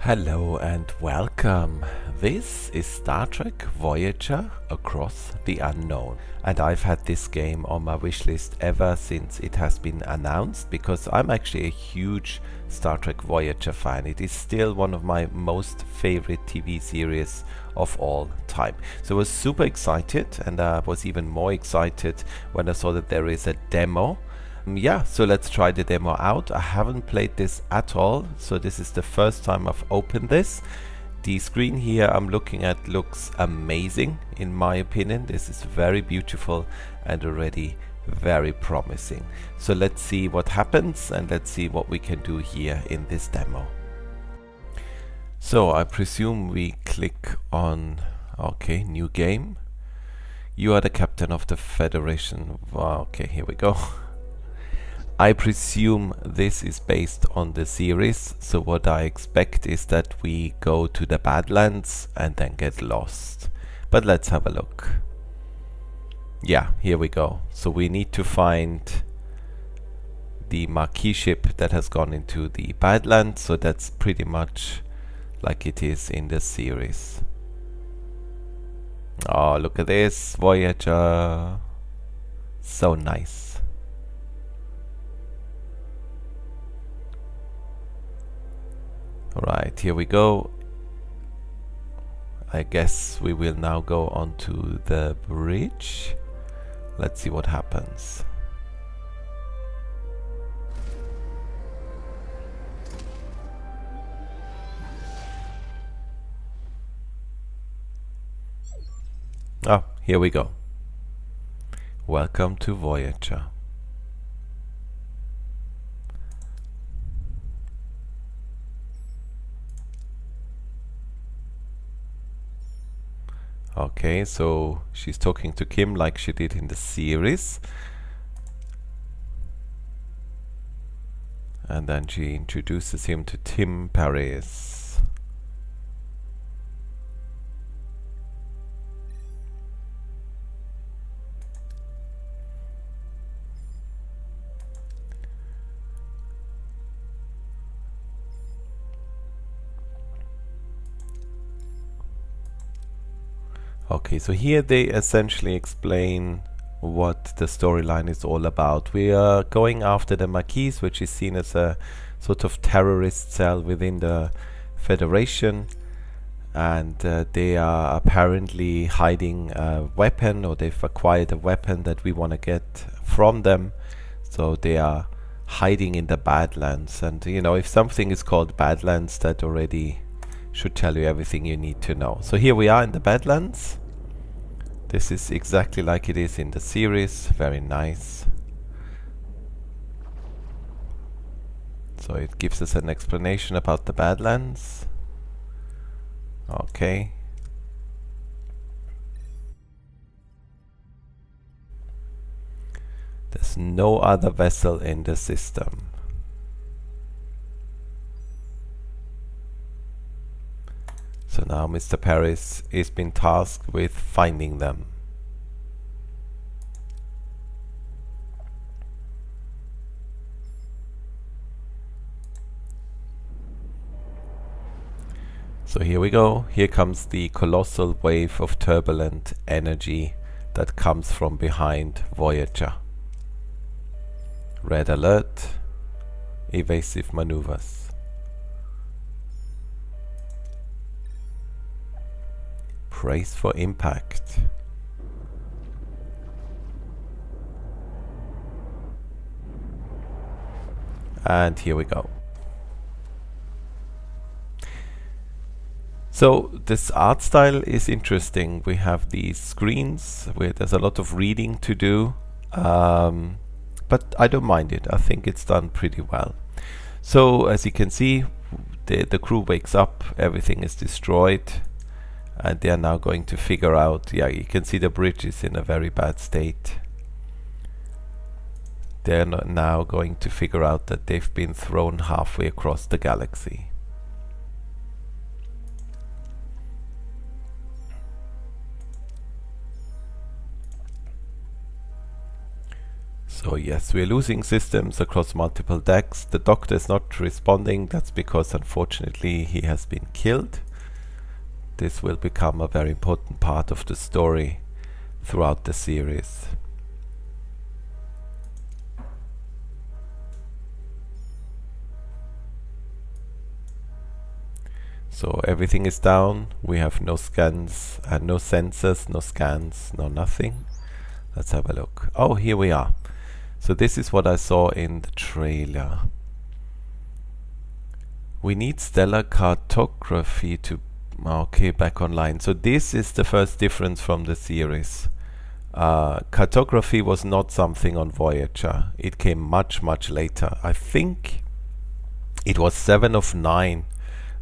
Hello and welcome. This is Star Trek Voyager Across the Unknown, and I've had this game on my wishlist ever since it has been announced because I'm actually a huge Star Trek Voyager fan. It is still one of my most favorite TV series of all time. So I was super excited, and I was even more excited when I saw that there is a demo. Yeah, so let's try the demo out. I haven't played this at all, so this is the first time I've opened this. The screen here I'm looking at looks amazing in my opinion. This is very beautiful and already very promising. So let's see what happens and let's see what we can do here in this demo. So I presume we click on, okay, new game. You are the captain of the Federation. Okay, here we go. I presume this is based on the series, so what I expect is that we go to the Badlands and then get lost. But let's have a look. Yeah, here we go. So we need to find the Maquis ship that has gone into the Badlands, so that's pretty much like it is in the series. Oh, look at this, Voyager. So nice. Alright, here we go. I guess we will now go onto the bridge. Let's see what happens. Oh, here we go. Welcome to Voyager. Okay, so she's talking to Kim like she did in the series. And then she introduces him to Tim Paris. Okay, so here they essentially explain what the storyline is all about. We are going after the Maquis, which is seen as a sort of terrorist cell within the Federation, and they are apparently hiding a weapon, or they've acquired a weapon that we want to get from them. So they are hiding in the Badlands, and you know, if something is called Badlands, that already should tell you everything you need to know. So here we are in the Badlands. This is exactly like it is in the series. Very nice. So it gives us an explanation about the Badlands. Okay. There's no other vessel in the system. So now Mr. Paris is been tasked with finding them. So here we go. Here comes the colossal wave of turbulent energy that comes from behind Voyager. Red alert. Evasive maneuvers. Brace for impact. And here we go. So this art style is interesting. We have these screens where there's a lot of reading to do, but I don't mind it. I think it's done pretty well. So as you can see, the crew wakes up, everything is destroyed. And they are now going to figure out, yeah, you can see the bridge is in a very bad state. They're now going to figure out that they've been thrown halfway across the galaxy. So yes, we're losing systems across multiple decks. The doctor is not responding. That's because unfortunately he has been killed. This will become a very important part of the story throughout the series. So everything is down. We have no scans and no sensors, no scans, no nothing. Let's have a look. Oh, here we are. So this is what I saw in the trailer. We need stellar cartography to... Okay, back online. So this is the first difference from the series. Cartography was not something on Voyager. It came much, much later. I think it was 7 of 9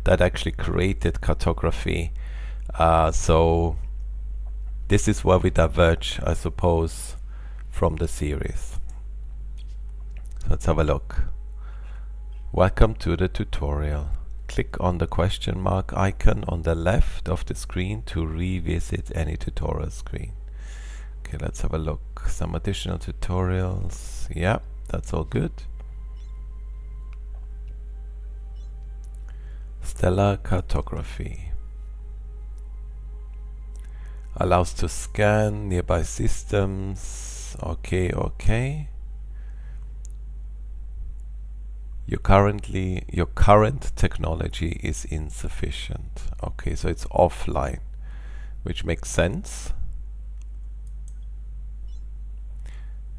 that actually created cartography. So this is where we diverge, I suppose, from the series. Let's have a look. Welcome to the tutorial. Click on the question mark icon on the left of the screen to revisit any tutorial screen. Okay, let's have a look. Some additional tutorials. Yeah, that's all good. Stellar cartography. Allows to scan nearby systems. Okay, okay. Your current technology is insufficient. Okay, so it's offline, which makes sense.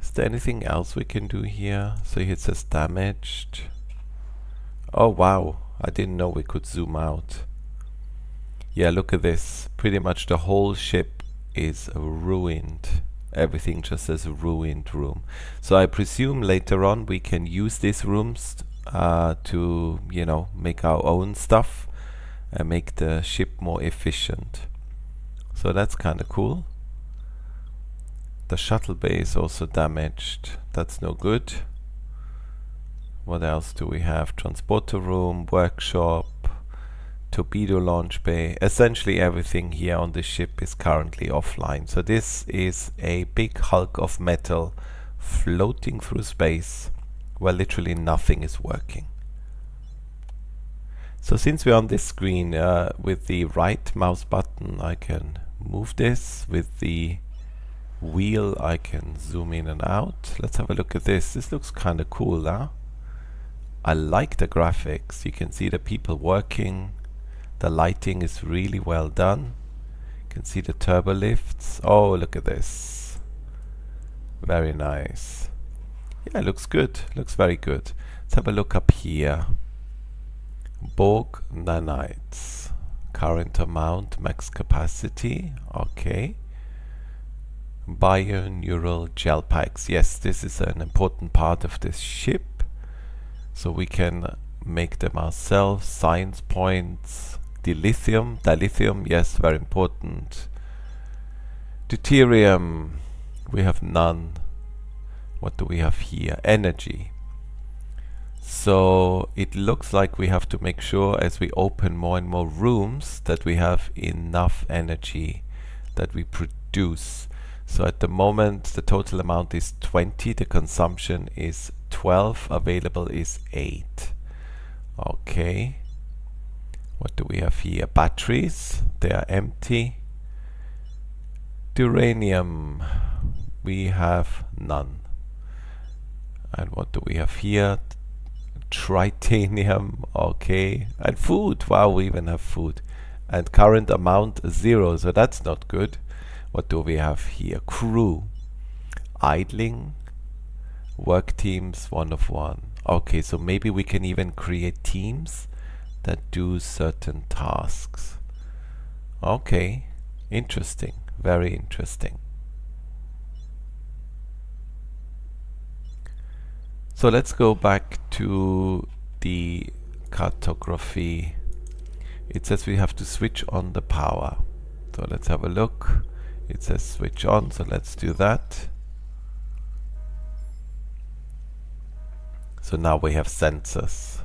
Is there anything else we can do here? So here it says damaged. Oh wow, I didn't know we could zoom out. Yeah, look at this. Pretty much the whole ship is ruined. Everything just says ruined room. So I presume later on we can use these rooms to, you know, make our own stuff and make the ship more efficient. So that's kind of cool. The shuttle bay is also damaged. That's no good. What else do we have? Transporter room, workshop, torpedo launch bay. Essentially everything here on the ship is currently offline. So this is a big hulk of metal floating through space where literally nothing is working. So since we're on this screen, with the right mouse button I can move this. With the wheel I can zoom in and out. Let's have a look at this. This looks kind of cool, huh? I like the graphics. You can see the people working. The lighting is really well done. You can see the turbo lifts. Oh, look at this. Very nice. Yeah, looks good. Looks very good. Let's have a look up here. Borg nanites. Current amount, max capacity. Okay. Bioneural gel packs. Yes, this is an important part of this ship. So we can make them ourselves. Science points. Dilithium, yes, very important. Deuterium, we have none. What do we have here? Energy. So it looks like we have to make sure as we open more and more rooms that we have enough energy that we produce. So at the moment the total amount is 20, the consumption is 12, available is 8. Okay. What do we have here? Batteries, they are empty. Uranium, we have none. And what do we have here? Tritanium, okay. And food, wow, we even have food. And current amount 0, so that's not good. What do we have here? Crew, idling, work teams 1 of 1. Okay, so maybe we can even create teams that do certain tasks. Okay, interesting, very interesting. So let's go back to the cartography. It says we have to switch on the power. So let's have a look. It says switch on, so let's do that. So now we have sensors.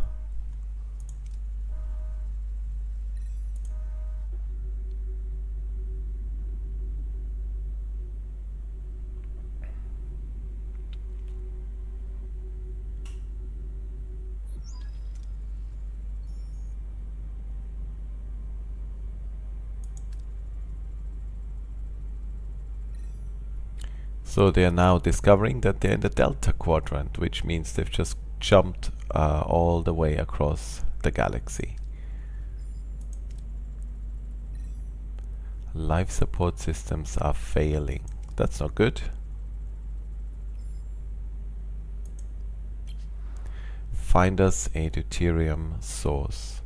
So they are now discovering that they're in the Delta Quadrant, which means they've just jumped all the way across the galaxy. Life support systems are failing. That's not good. Find us a deuterium source.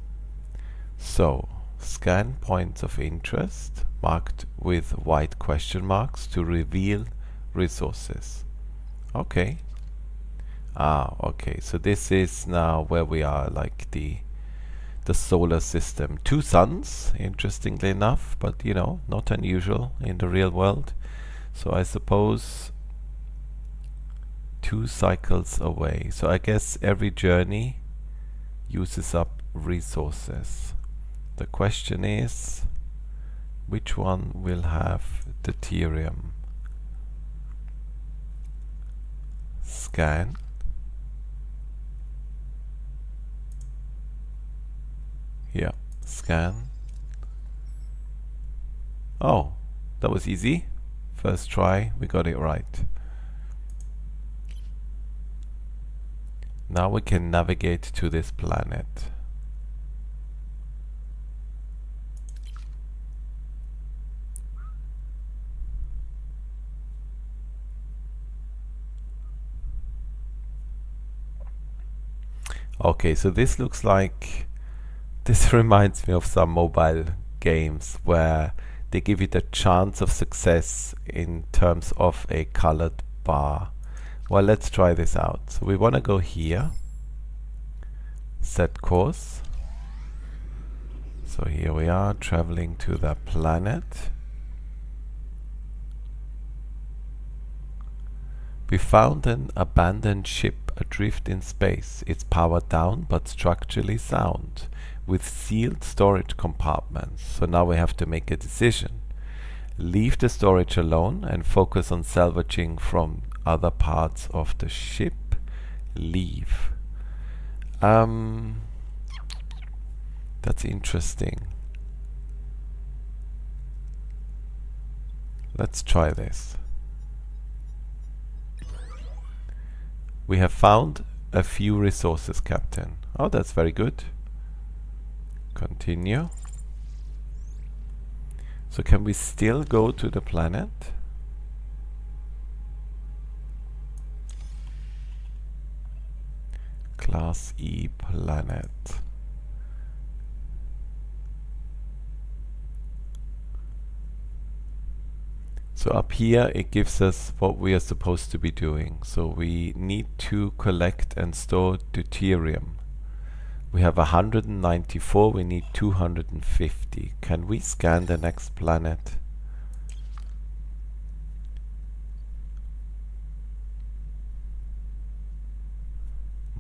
So, scan points of interest marked with white question marks to reveal resources. Okay. Okay. So this is now where we are, like the solar system. 2 suns, interestingly enough, but you know, not unusual in the real world. So I suppose 2 cycles away. So I guess every journey uses up resources. The question is, which one will have deuterium? Scan. Yeah, scan. Oh, that was easy. First try, we got it right. Now we can navigate to this planet. Okay, so this looks like, this reminds me of some mobile games where they give you the chance of success in terms of a colored bar. Well, let's try this out. So we want to go here, set course. So here we are traveling to the planet. We found an abandoned ship adrift in space. It's powered down but structurally sound, with sealed storage compartments. So now we have to make a decision. Leave the storage alone and focus on salvaging from other parts of the ship. Leave. That's interesting. Let's try this. We have found a few resources, Captain. Oh, that's very good. Continue. So can we still go to the planet? Class E planet. So up here it gives us what we are supposed to be doing. So we need to collect and store deuterium. We have 194, we need 250. Can we scan the next planet?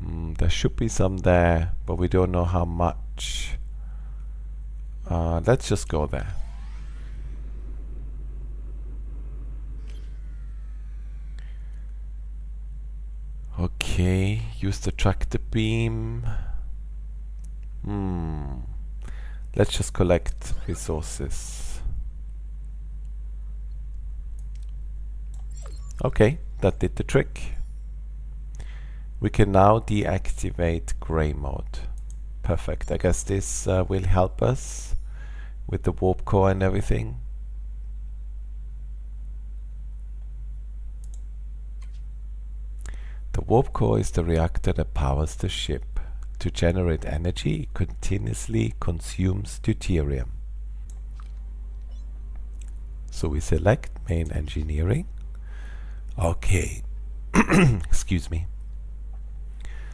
There should be some there, but we don't know how much. Let's just go there. Okay, use the tractor beam. Let's just collect resources. Okay, that did the trick. We can now deactivate gray mode. Perfect. I guess this will help us with the warp core and everything. The warp core is the reactor that powers the ship. To generate energy, it continuously consumes deuterium. So we select main engineering. Okay. Excuse me.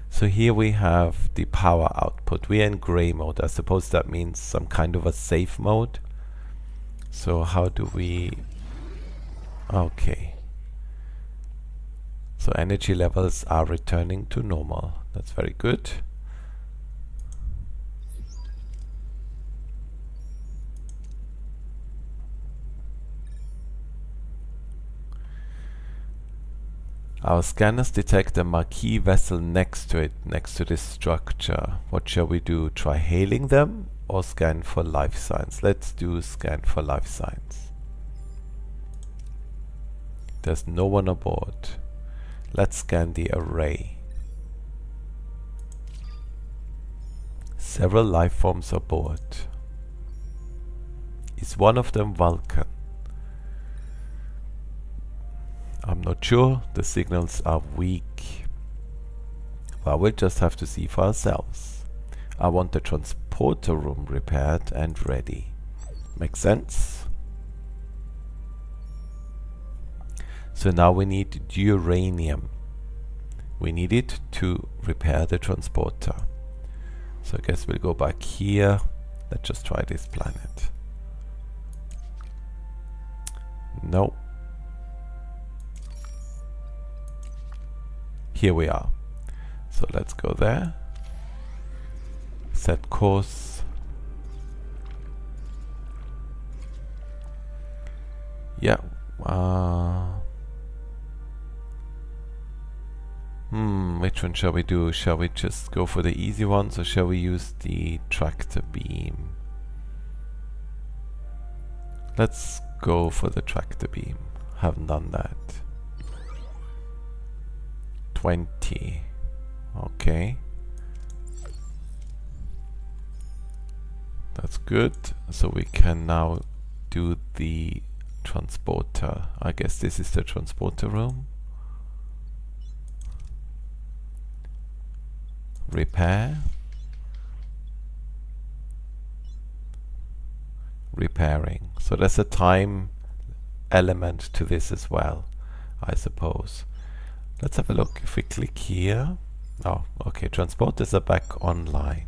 So here we have the power output. We are in gray mode. I suppose that means some kind of a safe mode. So how do we... Okay. So energy levels are returning to normal. That's very good. Our scanners detect a Maquis vessel next to it, next to this structure. What shall we do? Try hailing them or scan for life signs? Let's do scan for life signs. There's no one aboard. Let's scan the array. Several life forms aboard. Is one of them Vulcan? I'm not sure. The signals are weak. Well, we'll just have to see for ourselves. I want the transporter room repaired and ready. Makes sense? So now we need uranium. We need it to repair the transporter. So I guess we'll go back here. Let's just try this planet. No. Here we are. So let's go there. Set course. Yeah. Which one shall we do? Shall we just go for the easy ones, or shall we use the tractor beam? Let's go for the tractor beam. Haven't done that. 20. Okay. That's good. So we can now do the transporter. I guess this is the transporter room. Repair. Repairing. So there's a time element to this as well, I suppose. Let's have a look. If we click here. Oh, okay. Transporters are back online.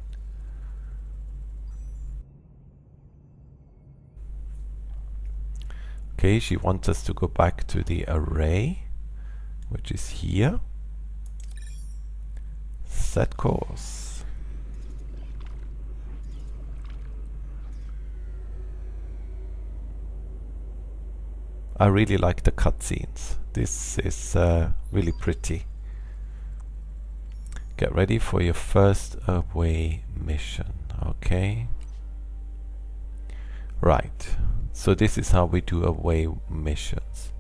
Okay, she wants us to go back to the array, which is here. Set course. I really like the cutscenes. This is really pretty. Get ready for your first away mission. Okay. Right. So this is how we do away missions.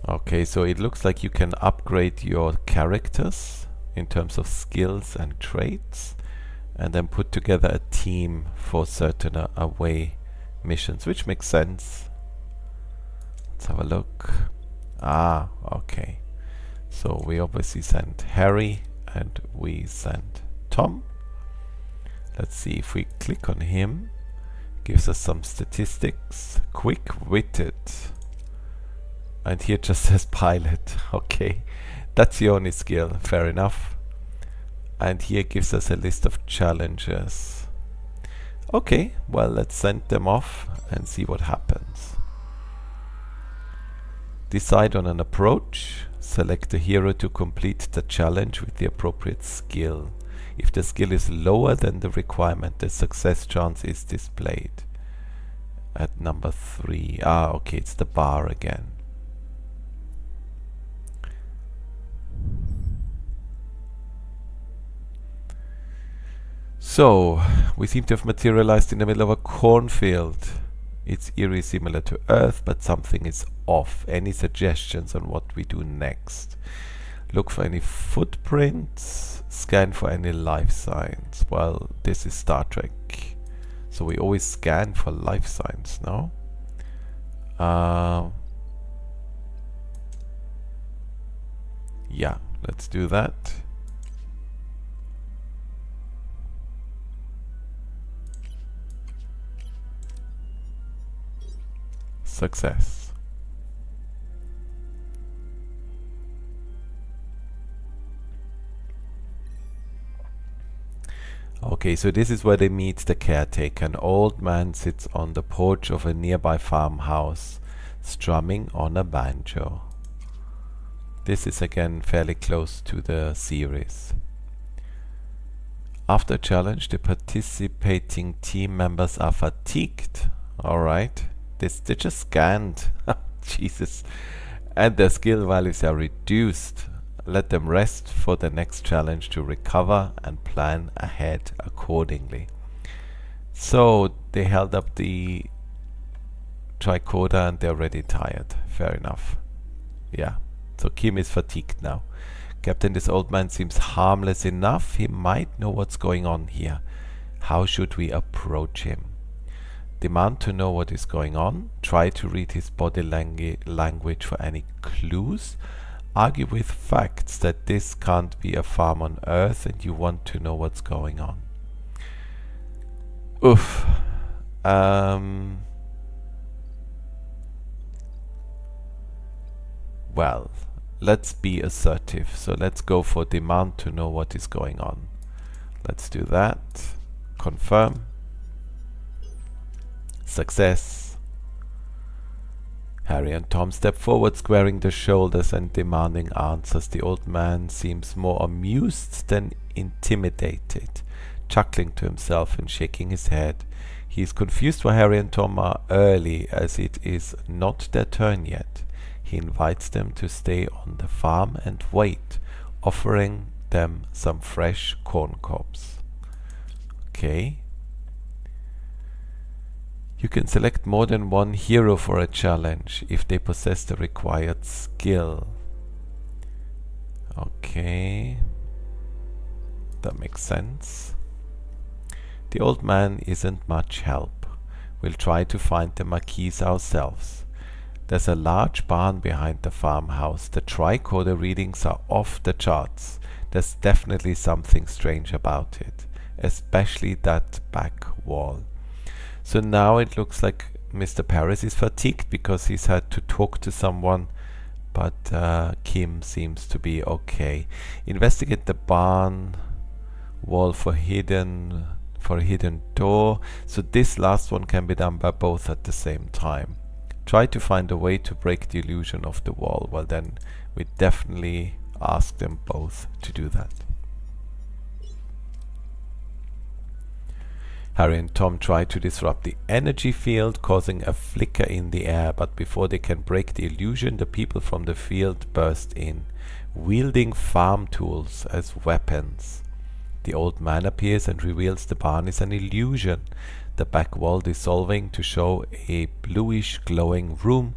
Okay, so it looks like you can upgrade your characters in terms of skills and traits, and then put together a team for certain away missions, which makes sense. Let's have a look. Ah, okay. So we obviously sent Harry and we sent Tom. Let's see if we click on him. Gives us some statistics. Quick-witted. And here just says pilot. Okay, that's the only skill. Fair enough. And here gives us a list of challenges. Okay, well, let's send them off and see what happens. Decide on an approach. Select a hero to complete the challenge with the appropriate skill. If the skill is lower than the requirement, the success chance is displayed. At number 3. Ah, okay, it's the bar again. So, we seem to have materialized in the middle of a cornfield. It's eerie similar to Earth, but something is off. Any suggestions on what we do next? Look for any footprints. Scan for any life signs. Well, this is Star Trek, so we always scan for life signs, no? Yeah, let's do that. Success. Okay, so this is where they meet the caretaker. An old man sits on the porch of a nearby farmhouse, strumming on a banjo. This is again fairly close to the series. After a challenge, the participating team members are fatigued. Alright, they just scanned. Jesus. And their skill values are reduced. Let them rest for the next challenge to recover and plan ahead accordingly. So they held up the tricorder and they're already tired. fair enough. Yeah, so Kim is fatigued now. Captain, this old man seems harmless enough. He might know what's going on here. How should we approach him? Demand to know what is going on. Try to read his body language for any clues. Argue with facts that this can't be a farm on Earth and you want to know what's going on. Oof. Well, let's be assertive. So let's go for demand to know what is going on. Let's do that. Confirm. Success. Harry and Tom step forward, squaring their shoulders and demanding answers. The old man seems more amused than intimidated, chuckling to himself and shaking his head. He is confused why Harry and Tom are early, as it is not their turn yet. He invites them to stay on the farm and wait, offering them some fresh corn cobs. Okay. You can select more than one hero for a challenge if they possess the required skill. Okay. That makes sense. The old man isn't much help. We'll try to find the Maquis ourselves. There's a large barn behind the farmhouse. The tricorder readings are off the charts. There's definitely something strange about it, especially that back wall. So now it looks like Mr. Paris is fatigued because he's had to talk to someone, but Kim seems to be okay. Investigate the barn wall for a hidden door. So this last one can be done by both at the same time. Try to find a way to break the illusion of the wall. Well, then we definitely ask them both to do that. Harry and Tom try to disrupt the energy field, causing a flicker in the air, but before they can break the illusion, the people from the field burst in, wielding farm tools as weapons. The old man appears and reveals the barn is an illusion, the back wall dissolving to show a bluish glowing room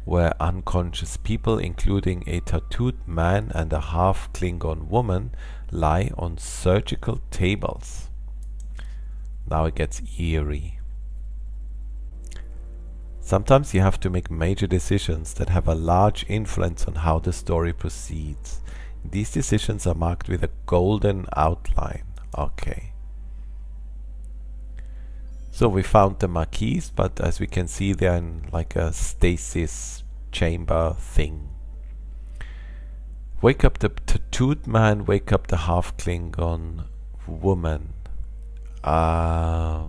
where unconscious people, including a tattooed man and a half Klingon woman, lie on surgical tables. Now it gets eerie. Sometimes you have to make major decisions that have a large influence on how the story proceeds. These decisions are marked with a golden outline. Okay. So we found the Maquis, but as we can see they're in like a stasis chamber thing. Wake up the tattooed man, wake up the half Klingon woman. I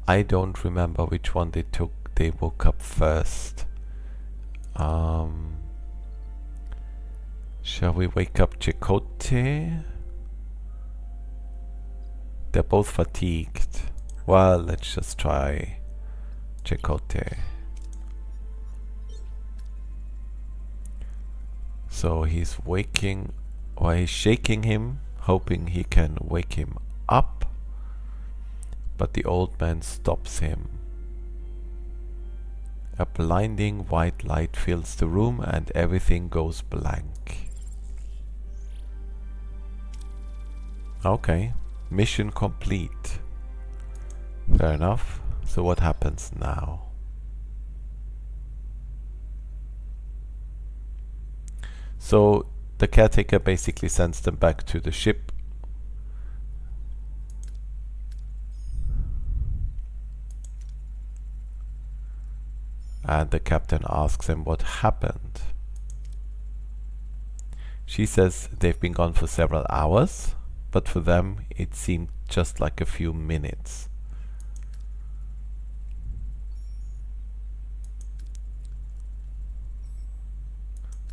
don't remember which one they woke up first. Shall we wake up Chakotay? They're both fatigued. Well, let's just try Chakotay. So he's waking, or he's shaking him, hoping he can wake him up, but the old man stops him. A blinding white light fills the room and everything goes blank. Okay, mission complete. Fair enough. So what happens now? So the caretaker basically sends them back to the ship. And the captain asks him what happened. She says they've been gone for several hours, but for them it seemed just like a few minutes.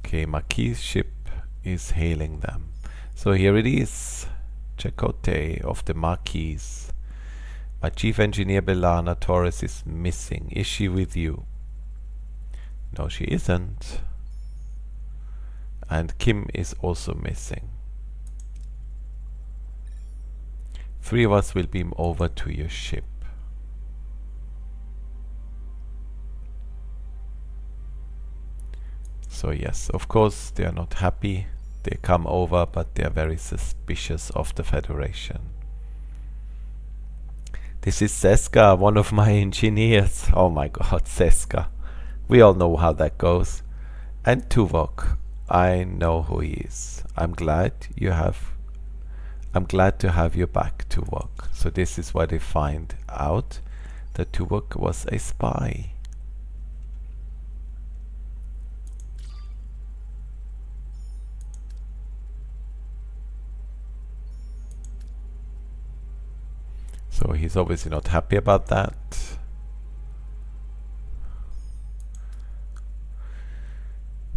Okay, Maquis' ship is hailing them. So here it is, Chakotay of the Maquis. My chief engineer Belana Torres is missing. Is she with you? No, she isn't. And Kim is also missing. 3 of us will beam over to your ship. So yes, of course they are not happy. They come over, but they are very suspicious of the Federation. This is Seska, one of my engineers. Oh my god, Seska. We all know how that goes. And Tuvok. I know who he is. I'm glad to have you back, Tuvok. So this is why they find out that Tuvok was a spy. So he's obviously not happy about that.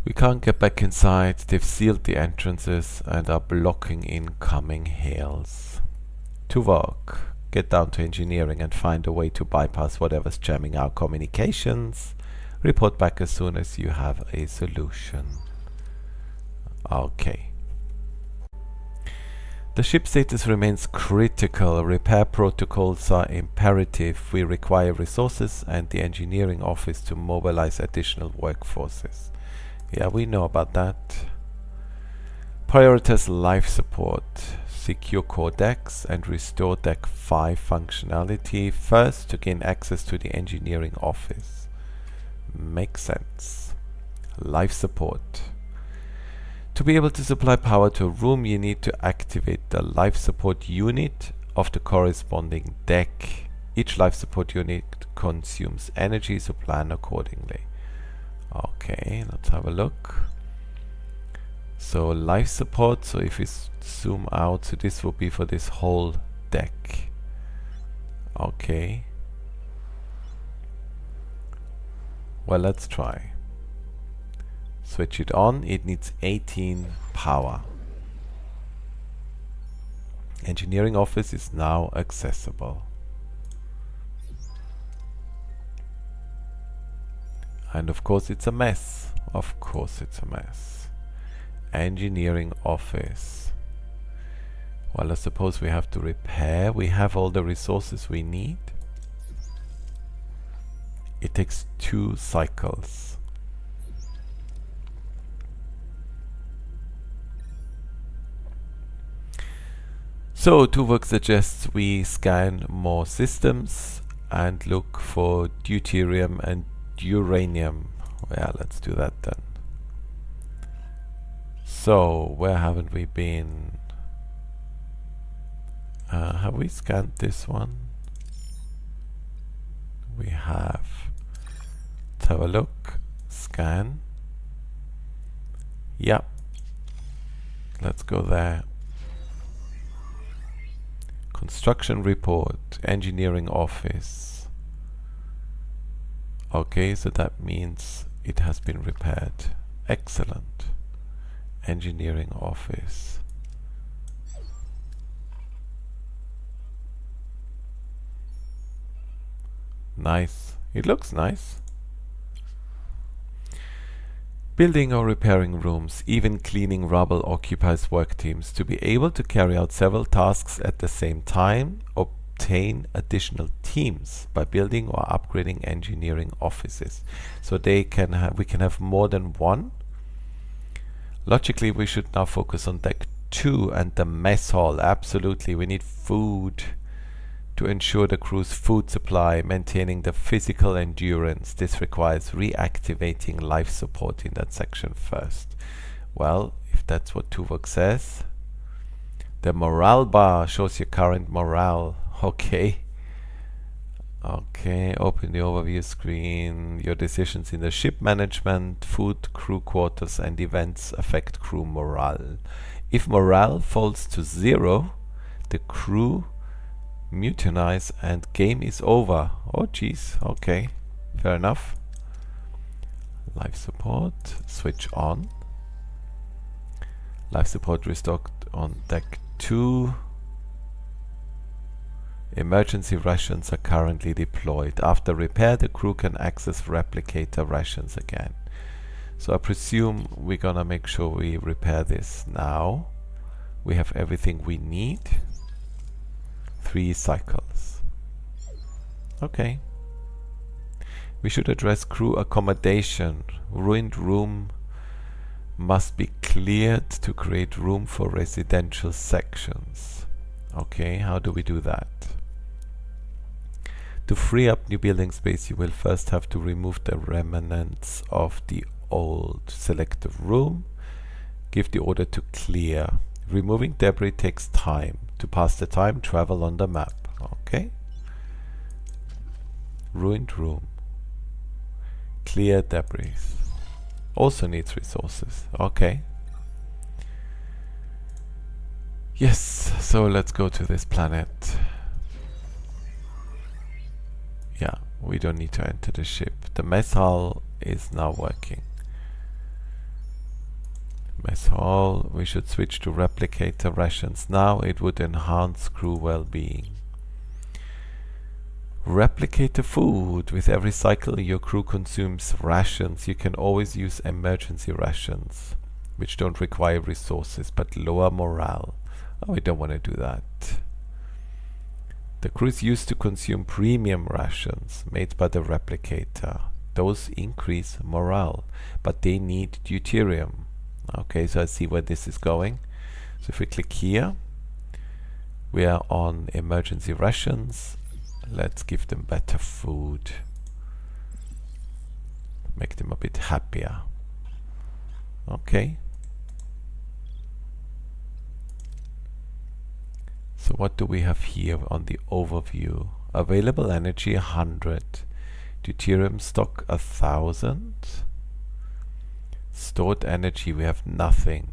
We can't get back inside. They've sealed the entrances and are blocking incoming hails. Tuvok, get down to engineering and find a way to bypass whatever's jamming our communications. Report back as soon as you have a solution. Okay. The ship status remains critical. Repair protocols are imperative. We require resources and the engineering office to mobilize additional workforces. Yeah, we know about that. Prioritize life support. Secure core decks and restore deck 5 functionality first to gain access to the engineering office. Makes sense. Life support. To be able to supply power to a room, you need to activate the life support unit of the corresponding deck. Each life support unit consumes energy, so plan accordingly. Okay, let's have a look. So life support, so if we zoom out, so this will be for this whole deck. Okay. Well, let's try. Switch it on. It needs 18 power. Engineering office is now accessible. And of course it's a mess. Of course it's a mess. Engineering office. Well, I suppose we have to repair. We have all the resources we need. It takes 2 cycles. So Tuvok suggests we scan more systems and look for deuterium and uranium. Yeah, let's do that then. So where haven't we been? Have we scanned this one? We have. Let's have a look. Scan. Yep. Let's go there. Construction report, engineering office. Okay, so that means it has been repaired. Excellent. Engineering office. Nice. It looks nice. Building or repairing rooms, even cleaning rubble occupies work teams. To be able to carry out several tasks at the same time, obtain additional teams by building or upgrading engineering offices. So we can have more than one. Logically, we should now focus on deck 2 and the mess hall. Absolutely, we need food to ensure the crew's food supply, maintaining the physical endurance. This requires reactivating life support in that section first. Well, if that's what Tuvok says. The morale bar shows your current morale. Okay. Okay, open the overview screen. Your decisions in the ship management, food, crew quarters and events affect crew morale. If morale falls to 0, the crew mutinize and game is over. Oh jeez, okay, fair enough. Life support, switch on. Life support restocked on deck 2. Emergency rations are currently deployed. After repair, the crew can access replicator rations again. So I presume we're gonna make sure we repair this now. We have everything we need. 3 cycles. Okay. We should address crew accommodation. Ruined room must be cleared to create room for residential sections. Okay, how do we do that? To free up new building space, you will first have to remove the remnants of the old. Select the room, give the order to clear. Removing debris takes time. To pass the time, travel on the map. Okay. Ruined room. Clear debris. Also needs resources. Okay. Yes, so let's go to this planet. Yeah, we don't need to enter the ship. The mess hall is now working. Mess hall, we should switch to replicator rations now. It would enhance crew well-being. Replicator food. With every cycle your crew consumes rations. You can always use emergency rations, which don't require resources but lower morale. Oh, we don't want to do that. The crews used to consume premium rations made by the replicator. Those increase morale, but they need deuterium. Okay, so I see where this is going. So if we click here, we are on emergency rations. Let's give them better food. Make them a bit happier. Okay. So what do we have here on the overview? Available energy 100. Deuterium stock 1000. Stored energy we have nothing.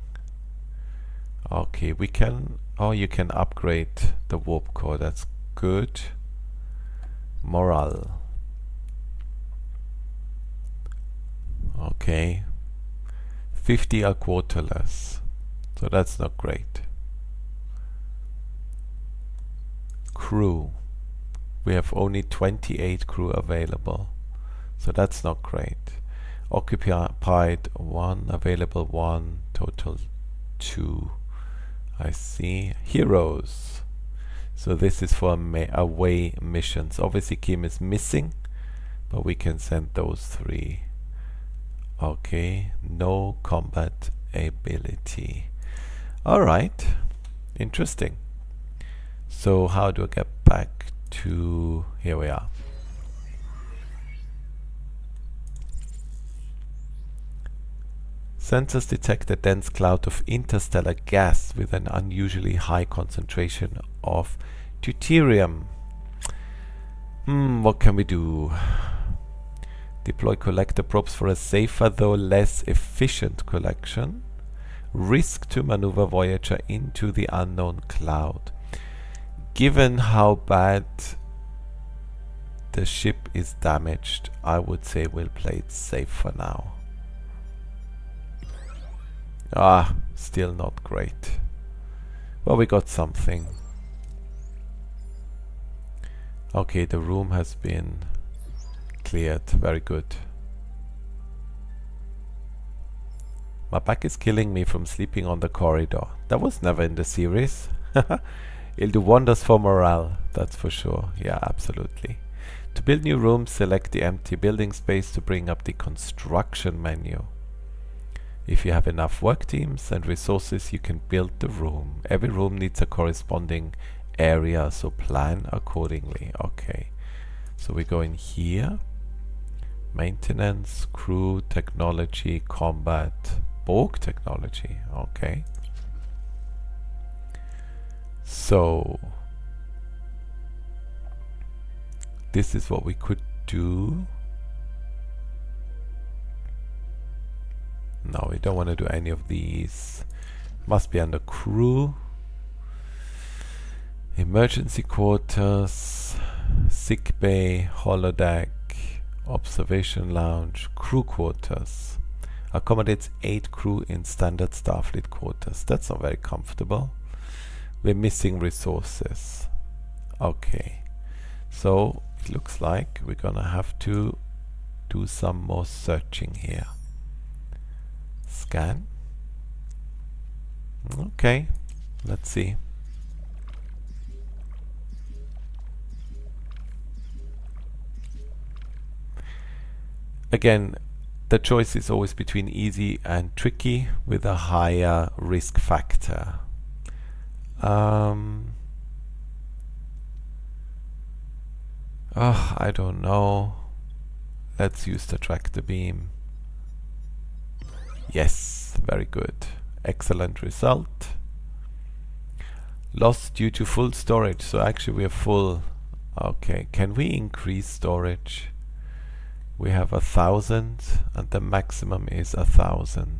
Okay, we can... Oh, you can upgrade the warp core. That's good. Morale. Okay. 50 are quarterless. So that's not great. Crew. We have only 28 crew available. So that's not great. Occupied 1, available 1, total 2. I see. Heroes. So this is for away missions. Obviously Kim is missing, but we can send those 3. Okay, no combat ability. Alright, interesting. So how do I get back to... Here we are. Sensors detect a dense cloud of interstellar gas with an unusually high concentration of deuterium. What can we do? Deploy collector probes for a safer though less efficient collection. Risk to maneuver Voyager into the unknown cloud. Given how bad the ship is damaged, I would say we'll play it safe for now. Still not great. Well, we got something. Okay, the room has been cleared. Very good. My back is killing me from sleeping on the corridor. That was never in the series. It'll do wonders for morale, that's for sure. Yeah, absolutely. To build new rooms, select the empty building space to bring up the construction menu. If you have enough work teams and resources, you can build the room. Every room needs a corresponding area, so plan accordingly. Okay, so we go in here. Maintenance, crew, technology, combat, Borg technology. Okay. So this is what we could do. No, we don't want to do any of these. Must be under crew. Emergency quarters, sick bay, holodeck, observation lounge, crew quarters. Accommodates 8 crew in standard Starfleet quarters. That's not very comfortable. We're missing resources. Okay, so it looks like we're gonna have to do some more searching here. Scan. Okay, let's see. Again, the choice is always between easy and tricky with a higher risk factor. I don't know. Let's use the tractor beam. Yes, very good. Excellent result. Lost due to full storage. So actually we are full. Okay, can we increase storage? We have 1,000 and the maximum is 1,000.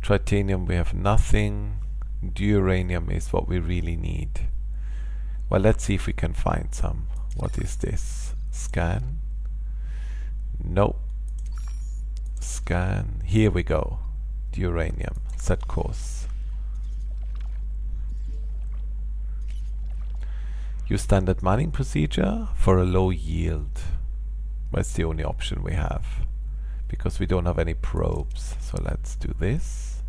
Titanium we have nothing. Duranium is what we really need. Well, let's see if we can find some. What is this? Scan? Nope. Scan. Here we go. Duranium. Set course. Use standard mining procedure for a low yield. That's the only option we have, because we don't have any probes. So let's do this.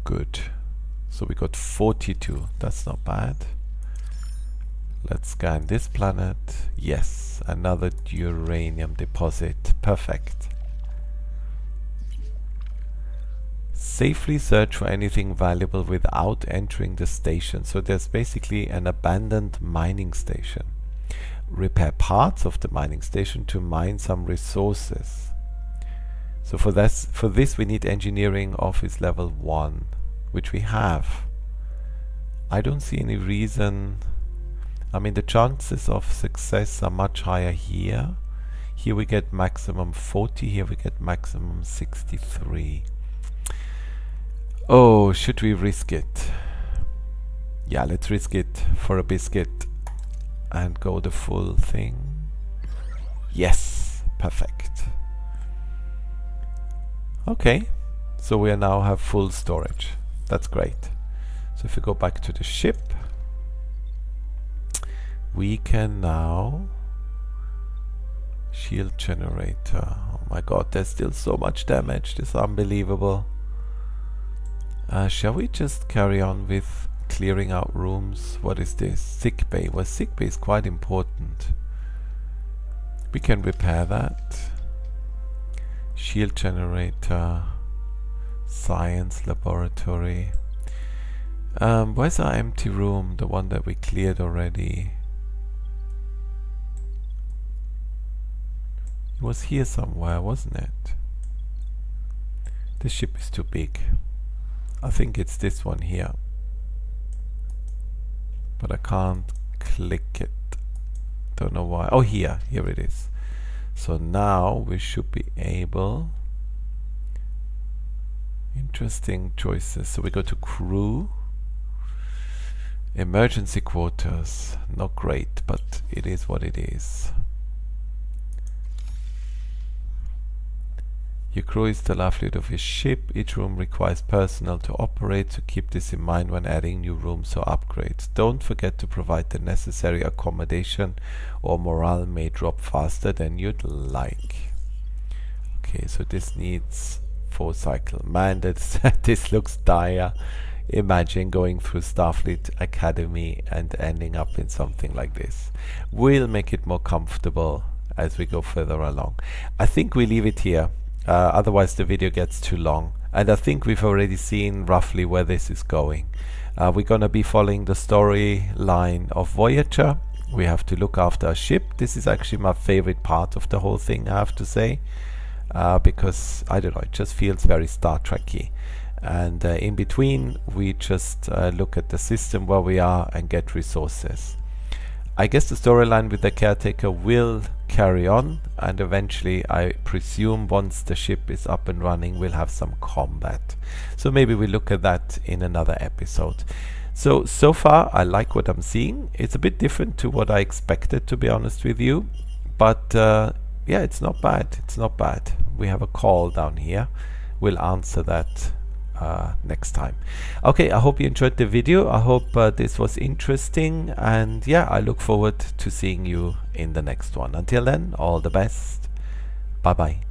Good. So we got 42. That's not bad. Let's scan this planet. Yes, another uranium deposit. Perfect. Safely search for anything valuable without entering the station. So there's basically an abandoned mining station. Repair parts of the mining station to mine some resources. So for this we need engineering office level 1, which we have. I don't see any reason. I mean, the chances of success are much higher here. Here we get maximum 40, here we get maximum 63. Oh, should we risk it? Yeah, let's risk it for a biscuit and go the full thing. Yes, perfect. Okay, so we now have full storage. That's great. So if we go back to the ship, we can now shield generator. Oh my god, there's still so much damage. This is unbelievable. Shall we just carry on with clearing out rooms? What is this? Sick bay. Well, sick bay is quite important. We can repair that. Shield generator. Science laboratory. Where's our empty room? The one that we cleared already. It was here somewhere, wasn't it? This ship is too big. I think it's this one here. But I can't click it. Don't know why. Oh, here it is. So now we should be able. Interesting choices. So we go to crew. Emergency quarters. Not great, but it is what it is. Your crew is the livelihood of your ship. Each room requires personnel to operate, so keep this in mind when adding new rooms or upgrades. Don't forget to provide the necessary accommodation or morale may drop faster than you'd like. Okay, so this needs 4 cycle. Man, this looks dire. Imagine going through Starfleet Academy and ending up in something like this. We'll make it more comfortable as we go further along. I think we leave it here. Otherwise the video gets too long, and I think we've already seen roughly where this is going. We're gonna be following the storyline of Voyager. We have to look after a ship. This is actually my favorite part of the whole thing, I have to say, because I don't know, it just feels very Star Trek-y. And in between we just look at the system where we are and get resources. I guess the storyline with the caretaker will carry on, and eventually I presume once the ship is up and running we'll have some combat. So maybe we'll look at that in another episode. So far I like what I'm seeing. It's a bit different to what I expected, to be honest with you, but yeah, it's not bad. It's not bad. We have a call down here. We'll answer that next time. Okay, I hope you enjoyed the video. I hope this was interesting, and yeah, I look forward to seeing you in the next one. Until then, all the best. Bye bye.